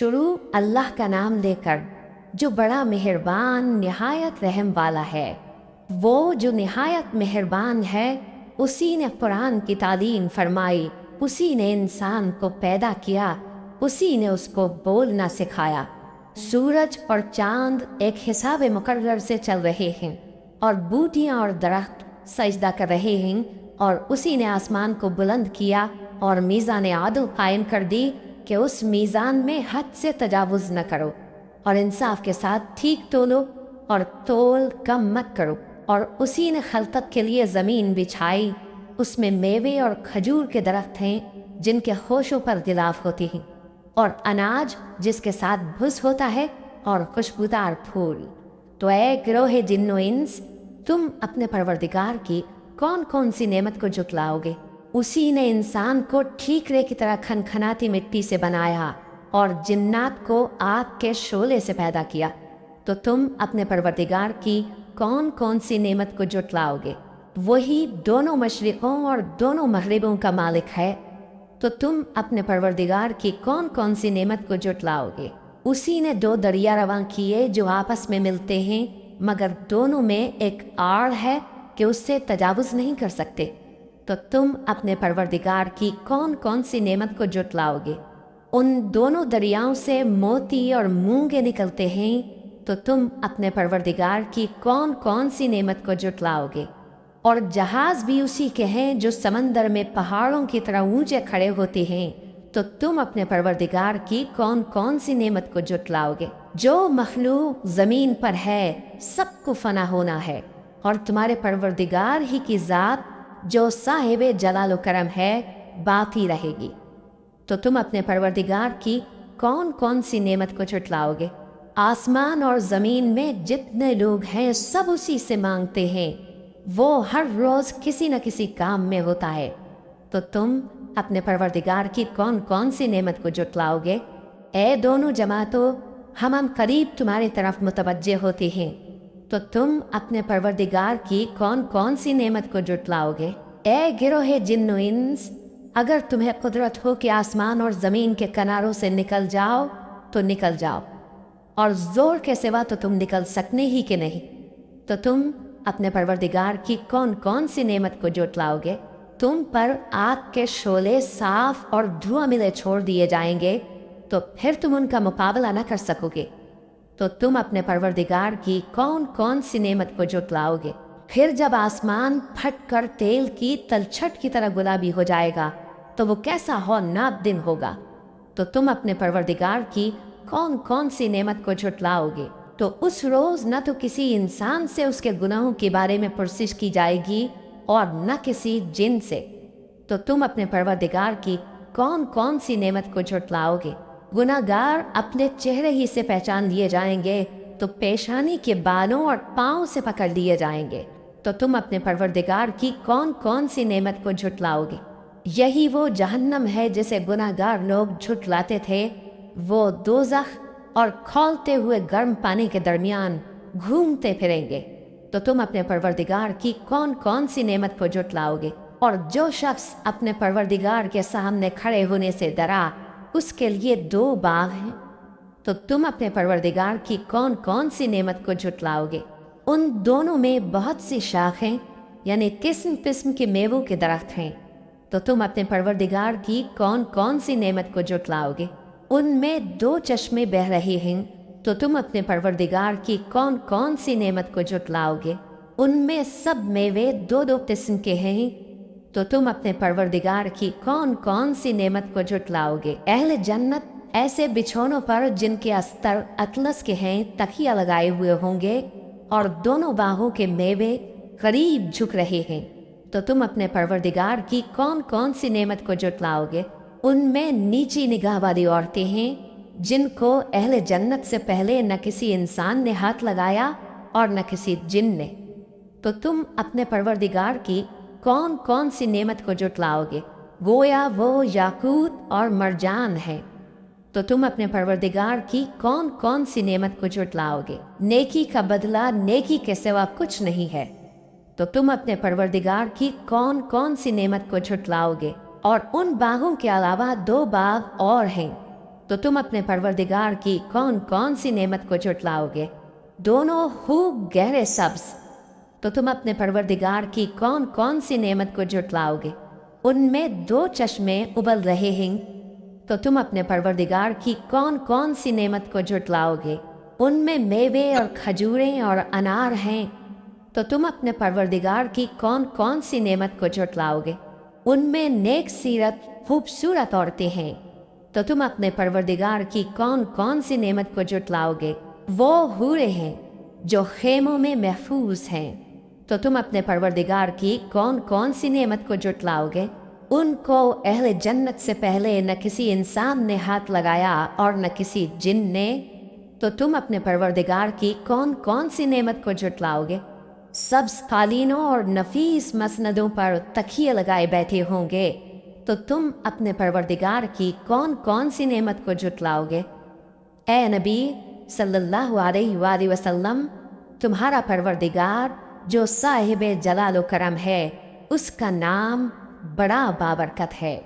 शुरू अल्लाह का नाम लेकर जो बड़ा मेहरबान निहायत रहम वाला है। वो जो निहायत मेहरबान है, उसी ने कुरान की तालीम फरमाई, उसी ने इंसान को पैदा किया, उसी ने उसको बोलना सिखाया। सूरज और चांद एक हिसाब मुकर्रर से चल रहे हैं और बूटियां और दरख्त सजदा कर रहे हैं, और उसी ने आसमान को बुलंद किया और मीज़ान आदल कायम कर दी कि उस मीज़ान में हद से तजावुज़ न करो और इंसाफ के साथ ठीक तोलो और तोल कम मत करो। और उसी ने खलकत के लिए ज़मीन बिछाई, उसमें मेवे और खजूर के दरख्त हैं जिनके होशों पर गिलाफ होती हैं, और अनाज जिसके साथ भुस होता है, और खुशबूदार फूल। तो ऐ गिरोहे जिन्नो इंस, तुम अपने परवरदिगार की कौन कौन सी नेमत को जुटलाओगे? उसी ने इंसान को ठीकरे की तरह खनखनाती मिट्टी से बनाया और जिन्नात को आग के शोले से पैदा किया। तो तुम अपने परवरदिगार की कौन कौन सी नेमत को जुटलाओगे? वही दोनों मशरिकों और दोनों मगरिबों का मालिक है। तो तुम अपने परवरदिगार की कौन कौन सी नेमत को जुटलाओगे? उसी ने दो दरिया रवां किए जो आपस में मिलते हैं, मगर दोनों में एक आड़ है कि उससे तजावुज़ नहीं कर सकते। तो तुम अपने परवरदिगार की कौन कौन सी नेमत को जुटलाओगे? उन दोनों दरियाओं से मोती और मूंगे निकलते हैं। तो तुम अपने परवरदिगार की कौन कौन सी नेमत को जुटलाओगे? और जहाज भी उसी के हैं जो समंदर में पहाड़ों की तरह ऊंचे खड़े होते हैं। तो तुम अपने परवरदिगार की कौन कौन सी नेमत को जुटलाओगे? जो मखलूक ज़मीन पर है सबको फना होना है, और तुम्हारे परवरदिगार ही की ज़ात जो साहिबे जलाल करम है बाकी रहेगी। तो तुम अपने परवरदिगार की कौन कौन सी नेमत को जुटलाओगे? आसमान और ज़मीन में जितने लोग हैं सब उसी से मांगते हैं, वो हर रोज़ किसी न किसी काम में होता है। तो तुम अपने परवरदिगार की कौन कौन सी नेमत को जुटलाओगे? ए दोनों जमातों, हम करीब तुम्हारी तरफ मुतवज्जे होते हैं। तो तुम अपने परवरदिगार की कौन कौन सी नेमत को जुटलाओगे? ए गिरोहे जिन्नो इंस, अगर तुम्हें कुदरत हो कि आसमान और ज़मीन के किनारों से निकल जाओ तो निकल जाओ, और ज़ोर के सिवा तो तुम निकल सकने ही कि नहीं। तो तुम अपने परवरदिगार की कौन कौन सी नेमत को जुटलाओगे? तुम पर आग के शोले साफ और धुआं मिले छोड़ दिए जाएंगे, तो फिर तुम उनका मुकाबला न कर सकोगे। तो तुम अपने परवरदिगार की कौन कौन सी नेमत को जुटलाओगे? फिर जब आसमान फट कर तेल की तलछट की तरह गुलाबी हो जाएगा, तो वो कैसा हौलनाक दिन होगा। तो तुम अपने परवरदिगार की कौन कौन सी नेमत को जुटलाओगे? तो उस रोज़ न तो किसी इंसान से उसके गुनाहों के बारे में पुरसिश की जाएगी और न किसी जिन से। तो तुम अपने परवरदिगार की कौन कौन सी नेमत को जुटलाओगे? गुनाहगार अपने चेहरे ही से पहचान लिए जाएंगे, तो पेशानी के बालों और पाँव से पकड़ लिए जाएंगे। तो तुम अपने परवरदिगार की कौन कौन सी नेमत को झुटलाओगे? यही वो जहन्नम है जिसे गुनाहगार लोग झुटलाते थे। वो दोज़ख और खौलते हुए गर्म पानी के दरमियान घूमते फिरेंगे। तो तुम अपने परवरदिगार की कौन कौन सी नेमत को झुटलाओगे? और जो शख्स अपने परवरदिगार के सामने खड़े होने से डरा, उसके लिए दो बाग हैं। तो तुम अपने परवरदिगार की कौन कौन सी नेमत को झुटलाओगे? उन दोनों में बहुत सी शाखें यानी किस्म किस्म के मेवों के दरख्त हैं। तो तुम अपने परवरदिगार की कौन कौन सी नेमत को झुटलाओगे? उनमें दो चश्मे बह रहे हैं। तो तुम अपने परवरदिगार की कौन कौन सी नेमत को झुटलाओगे? उनमें सब मेवे दो दो किस्म के हैं। तो तुम अपने परवरदिगार की कौन कौन सी नेमत को झुटलाओगे? अहले जन्नत ऐसे बिछौनों पर जिनके अस्तर अतलस के हैं तकिया लगाए हुए होंगे, और दोनों बाहों के मेवे करीब झुक रहे हैं। तो तुम अपने परवरदिगार की कौन कौन सी नेमत को झुटलाओगे? उनमें नीची निगाह वाली औरतें हैं जिनको अहले जन्नत से पहले न किसी इंसान ने हाथ लगाया और न किसी जिन ने। तो तुम अपने परवरदिगार की कौन कौन सी नेमत को झुटलाओगे? गोया वो याकूत और मरजान है। तो तुम अपने परवरदिगार की कौन कौन सी नेमत को झुटलाओगे? नेकी का बदला नेकी के सिवा कुछ नहीं है। तो तुम अपने परवरदिगार की कौन कौन सी नेमत को झुटलाओगे? और उन बागों के अलावा दो बाग और हैं। تو تم اپنے پروردگار کی کون کون سی نعمت کو جھٹلاؤگے؟ دونوں خوب گہرے سبز، تو تم اپنے پروردگار کی کون کون سی نعمت کو جھٹلاؤگے؟ ان میں 2 چشمے ابل رہے ہیں، تو تم اپنے پروردگار کی کون کون سی نعمت کو جھٹلاؤگے؟ ان میں میوے اور کھجوریں اور انار ہیں، تو تم اپنے پروردگار کی کون کون سی نعمت کو جھٹلاؤگے؟ ان میں نیک سیرت خوبصورت عورتیں ہیں، تو تم اپنے پروردگار کی کون کون سی نعمت کو جھٹلاؤگے؟ وہ حوریں ہیں جو خیموں میں محفوظ ہیں، تو تم اپنے پروردگار کی کون کون سی نعمت کو جھٹلاؤگے؟ ان کو اہل جنت سے پہلے نہ کسی انسان نے ہاتھ لگایا اور نہ کسی جن نے، تو تم اپنے پروردگار کی کون کون سی نعمت کو جھٹلاؤگے؟ سبز قالینوں اور نفیس مسندوں پر تکیے لگائے بیٹھے ہوں گے، تو تم اپنے پروردگار کی کون کون سی نعمت کو جھٹلاؤگے؟ اے نبی صلی اللہ علیہ وآلہ وسلم، تمہارا پروردگار جو صاحب جلال و کرم ہے، اس کا نام بڑا بابرکت ہے۔